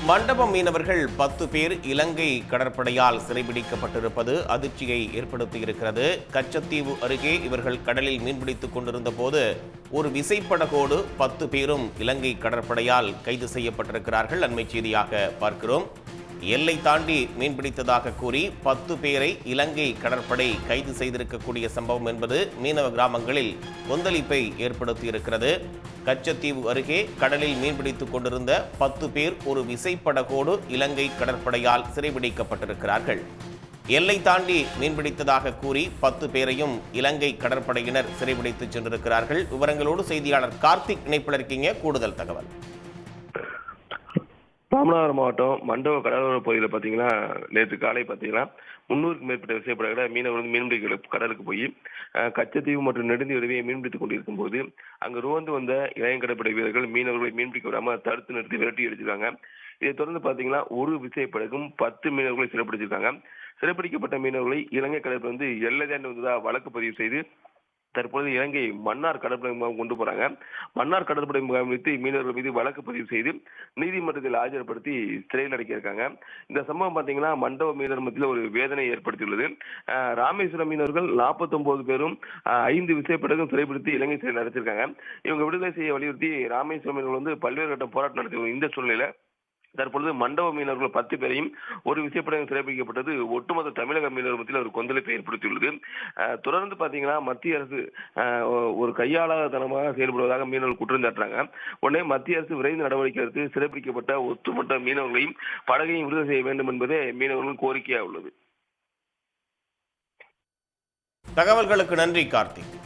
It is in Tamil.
மண்டபம் மீனவர்கள் 10 பேர் இலங்கை கடற்படையால் சிறைபிடிக்கப்பட்டிருப்பது அதிர்ச்சியை ஏற்படுத்தியிருக்கிறது. கச்சத்தீவு அருகே இவர்கள் கடலில் மீன்பிடித்துக் கொண்டிருந்த போது ஒரு விசைப்படகோடு 10 பேரும் இலங்கை கடற்படையால் கைது செய்யப்பட்டிருக்கிறார்கள். அண்மை செய்தியாக பார்க்கிறோம். எல்லை தாண்டி மீன்பிடித்ததாக கூறி 10 பேரை இலங்கை கடற்படை கைது செய்திருக்கக்கூடிய சம்பவம் என்பது மீனவ கிராமங்களில் கொந்தளிப்பை ஏற்படுத்தியிருக்கிறது. கச்சத்தீவு அருகே கடலில் மீன்பிடித்துக் கொண்டிருந்த 10 பேர் ஒரு விசைப்படகோடு இலங்கை கடற்படையால் சிறைபிடிக்கப்பட்டிருக்கிறார்கள். எல்லை தாண்டி மீன்பிடித்ததாக கூறி 10 பேரையும் இலங்கை கடற்படையினர் சிறைபிடித்து சென்றிருக்கிறார்கள். விவரங்களோடு செய்தியாளர் கார்த்திக் இணைப்பில் இருக்கீங்க. கூடுதல் தகவல். ராமநாதபுரம் மாவட்டம் மண்டப கடலோர பகுதியில் பார்த்தீங்கன்னா நேற்று காலை பார்த்தீங்கன்னா 300க்கும் மேற்பட்ட விசைப்படகுல மீனவர்கள் மீன்பிடிக்க கடலுக்கு போய் கச்சத்தீவு மற்றும் நெடுந்தீவு மீன்பிடித்துக் கொண்டிருக்கும் போது அங்கு ரோந்து வந்த இளைய கடற்படை வீரர்கள் மீனவர்களை மீன்பிடிக்க விடாமல் தடுத்து நிறுத்தி விரட்டி அடிச்சிருக்காங்க. இதை தொடர்ந்து பார்த்தீங்கன்னா ஒரு விசைப்படகும் 10 மீனவர்களை சிறைப்பிடிச்சிருக்காங்க. சிறைப்பிடிக்கப்பட்ட மீனவர்களை இலங்கை கடற்படை வந்து எல்லை தாண்டி வந்ததா வழக்கு பதிவு செய்து தற்போது இலங்கை மன்னார் கடற்படை முகாம் கொண்டு போறாங்க. மன்னார் கடற்படை முகாம் வைத்து மீனவர்கள் மீது வழக்கு பதிவு செய்து நீதிமன்றத்தில் ஆஜர்படுத்தி சிறையில் அடைக்கியிருக்காங்க. இந்த சம்பவம் பாத்தீங்கன்னா மண்டப மீனவர் மத்தியில் ஒரு வேதனை ஏற்படுத்தியுள்ளது. ராமேஸ்வரம் மீனவர்கள் 49 பேரும் 5 விசைப்படகும் சிறைப்பிடித்து இலங்கை சிறையில் அடைச்சிருக்காங்க. இவங்க விடுதலை செய்ய வலியுறுத்தி ராமேஸ்வரம் மீனவர்கள் வந்து பல்வேறு கட்ட போராட்டம் நடத்தி இந்த சூழ்நிலையில தற்பொழுது மண்டப மீனவர்கள் 10 பேரையும் ஒரு விசைப்படகு சிறைப்பிடிக்கப்பட்டது ஒட்டுமொத்த தமிழக மீனவர் மத்தியில் ஒரு கொந்தளிப்பை ஏற்படுத்தியுள்ளது. தொடர்ந்து பாத்தீங்கன்னா மத்திய அரசு ஒரு கையாளாதனமாக செயல்படுவதாக மீனவர்கள் குற்றம் சாட்டுறாங்க. உடனே மத்திய அரசு விரைந்து நடவடிக்கை எடுத்து சிறைப்பிடிக்கப்பட்ட ஒட்டுமொத்த மீனவர்களையும் படகையும் விடுதலை செய்ய வேண்டும் என்பதே மீனவர்களின் கோரிக்கையாக உள்ளது. தகவல்களுக்கு நன்றி கார்த்திக்.